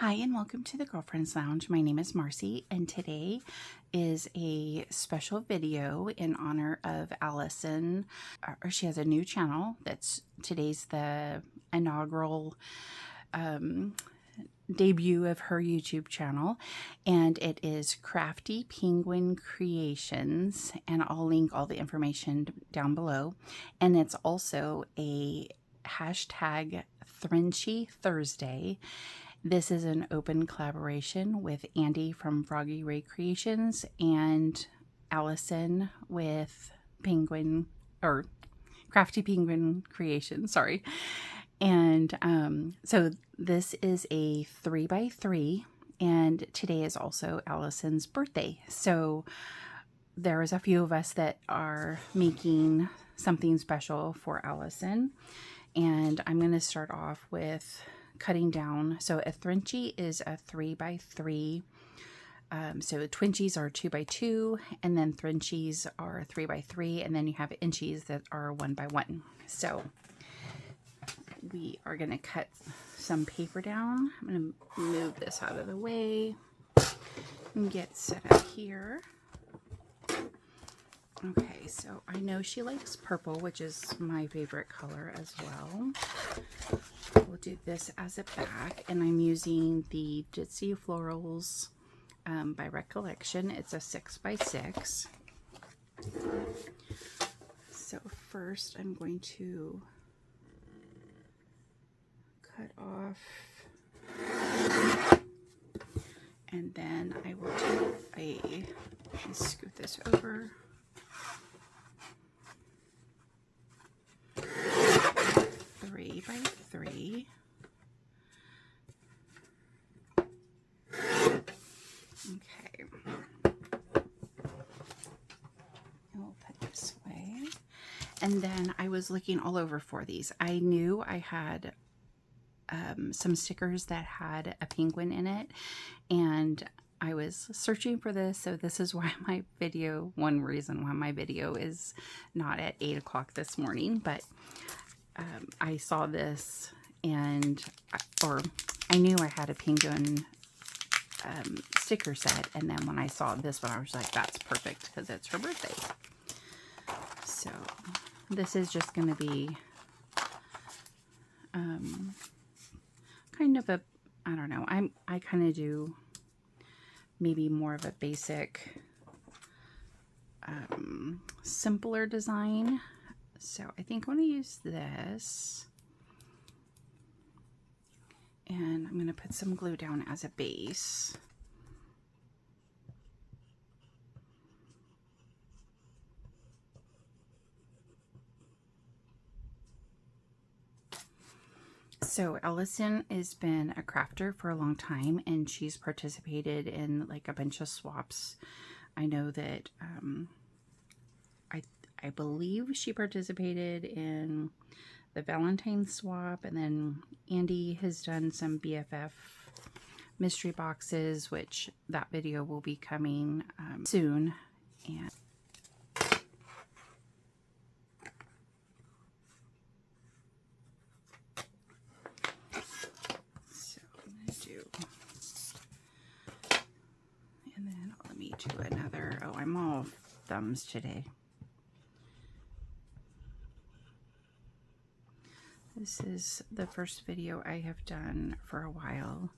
Hi and welcome to the Girlfriends Lounge. My name is Marcie and today is a special video in honor of Alyson. She has a new channel today's the inaugural debut of her YouTube channel, and it is Crafty Penguin Creations, and I'll link all the information down below. And it's also a hashtag Thrinchie Thursday. This is an open collaboration with Andi from Froggy Ray Creations and Alyson with Crafty Penguin Creations, sorry. And so this is a 3x3, and today is also Alyson's birthday. So there's a few of us that are making something special for Alyson, and I'm going to start off with cutting down. So a Thrinchie is a 3x3. So Twinchies are 2x2, and then Thrinchies are 3x3, and then you have inchies that are 1x1. So we are going to cut some paper down. I'm going to move this out of the way and get set up here. Okay, so I know she likes purple, which is my favorite color as well. We'll do this as a back, and I'm using the Ditzy Florals by Recollection. It's a 6x6. So first I'm going to cut off, and then I will do scoot this over. 3x3. Okay. I'll put this away. And then I was looking all over for these. I knew I had some stickers that had a penguin in it, and I was searching for this, so this is why one reason why my video is not at 8 o'clock this morning, but I saw this or I knew I had a penguin sticker set, and then when I saw this one I was like, that's perfect because it's her birthday. So this is just going to be kind of a, I don't know, I kind of do maybe more of a basic simpler design. So I think I'm going to use this, and I'm going to put some glue down as a base. So Alyson has been a crafter for a long time, and she's participated in like a bunch of swaps. I know that I believe she participated in the Valentine swap, and then Andi has done some BFF mystery boxes, which that video will be coming soon. And so I'm going to do, and then let me do another. Oh, I'm all thumbs today. This is the first video I have done for a while.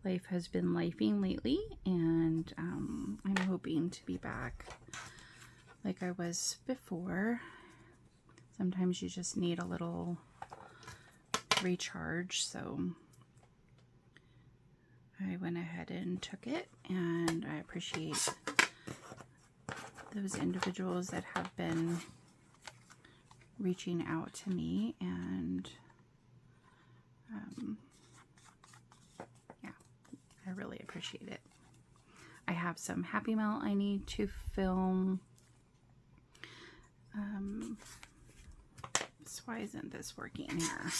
Life has been lifing lately, and I'm hoping to be back like I was before. Sometimes you just need a little recharge, so I went ahead and took it, and I appreciate those individuals that have been reaching out to me, and yeah, I really appreciate it. I have some Happy Mail I need to film. So why isn't this working here?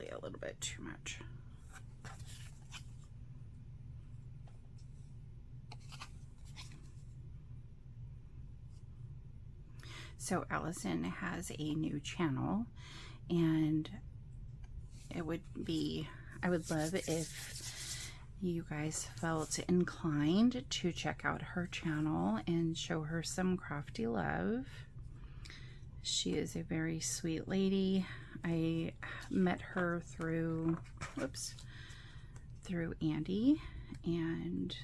probably a little bit too much. So Alyson has a new channel, and I would love if you guys felt inclined to check out her channel and show her some crafty love. She is a very sweet lady. I met her through Andi, and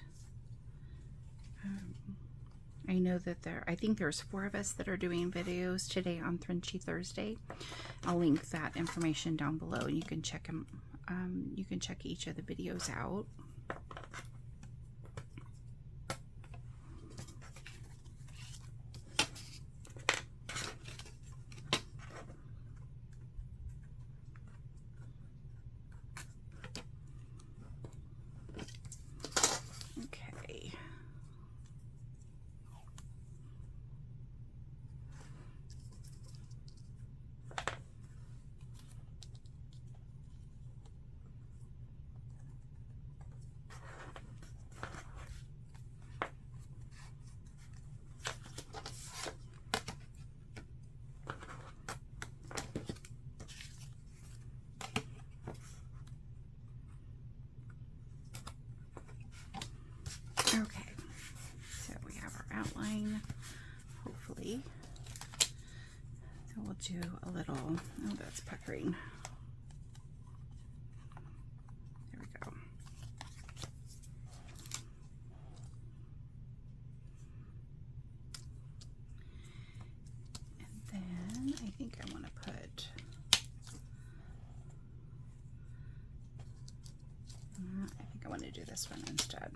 I know that I think there's 4 of us that are doing videos today on Thrinchie Thursday. I'll link that information down below, and you can check them. You can check each of the videos out. Okay, so we have our outline, hopefully. So we'll do a little, oh, that's puckering. There we go. And then I think I want to put, I think I want to do this one instead.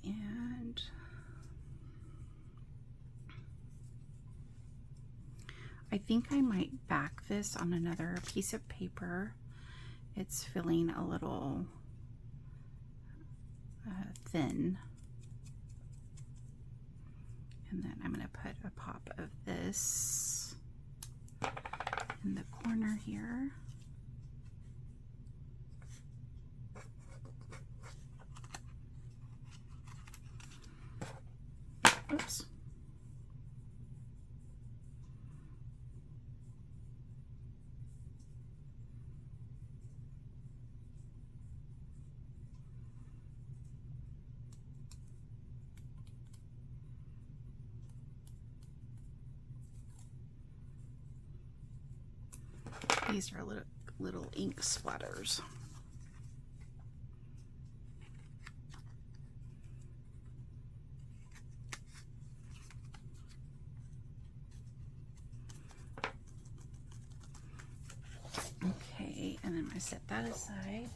And I think I might back this on another piece of paper. It's feeling a little thin. And then I'm going to put a pop of this in the corner here. Oops. These are little ink splatters. Okay, and then I set that aside.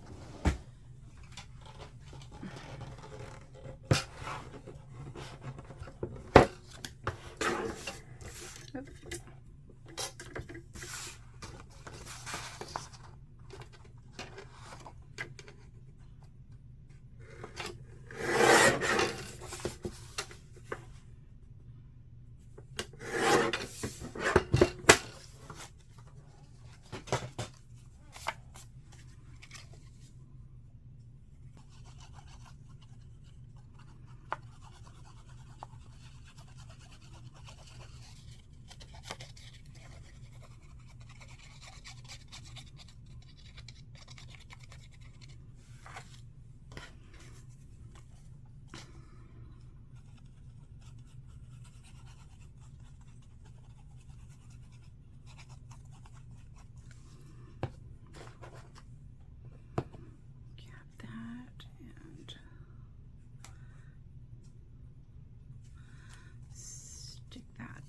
Oop.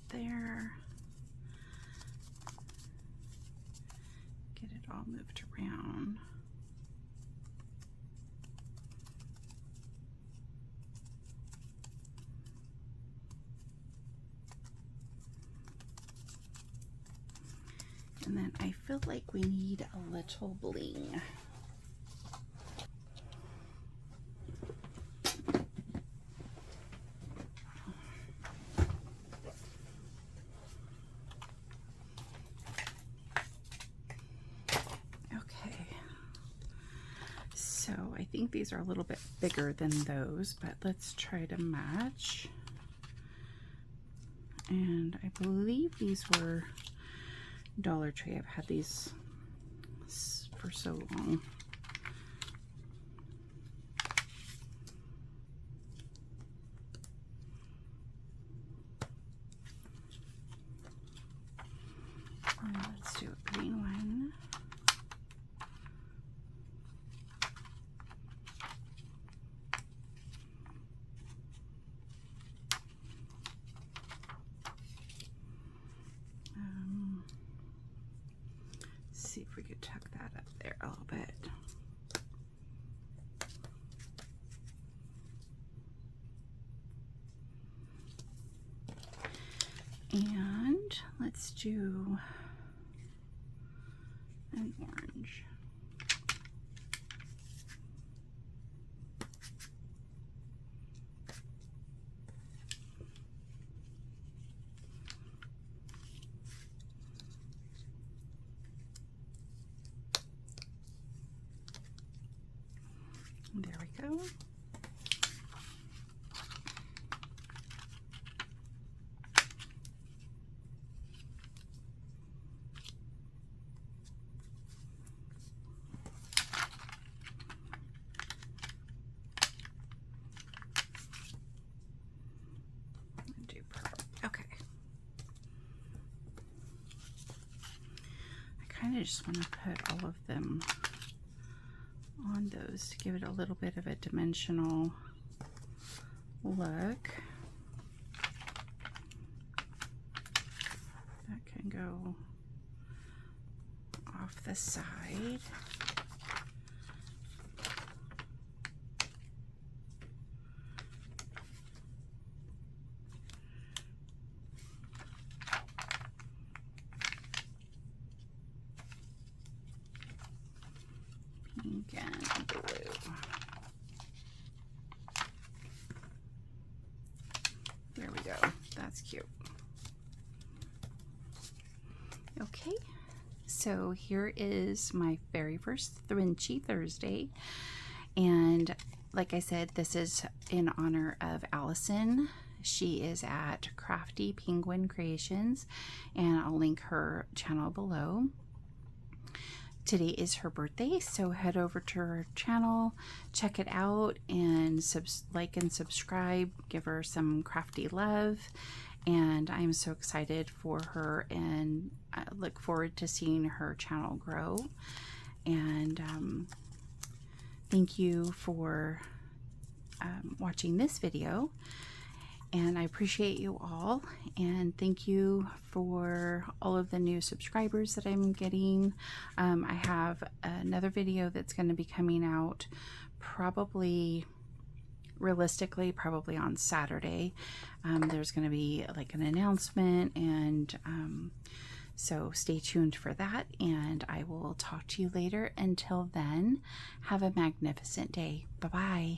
There. Get it all moved around. And then I feel like we need a little bling. think these are a little bit bigger than those, but let's try to match. And I believe these were Dollar Tree. I've had these for so long. Let's do a green one. See if we could tuck that up there a little bit. And let's do an orange. There we go. Do purple. Okay. I kind of just want to put all of them on those to give it a little bit of a dimensional look. That can go off the side. Pink and blue. There we go. That's cute. Okay, so here is my very first Thrinchie Thursday, and like I said, this is in honor of Alyson. She is at Crafty Penguin Creations, and I'll link her channel below. Today is her birthday, so head over to her channel, check it out, and like and subscribe. Give her some crafty love, and I'm so excited for her, and I look forward to seeing her channel grow. And thank you for watching this video, and I appreciate you all, and thank you for all of the new subscribers that I'm getting. I have another video that's going to be coming out realistically probably on Saturday. There's going to be like an announcement, and so stay tuned for that, and I will talk to you later. Until then, have a magnificent day. Bye-bye.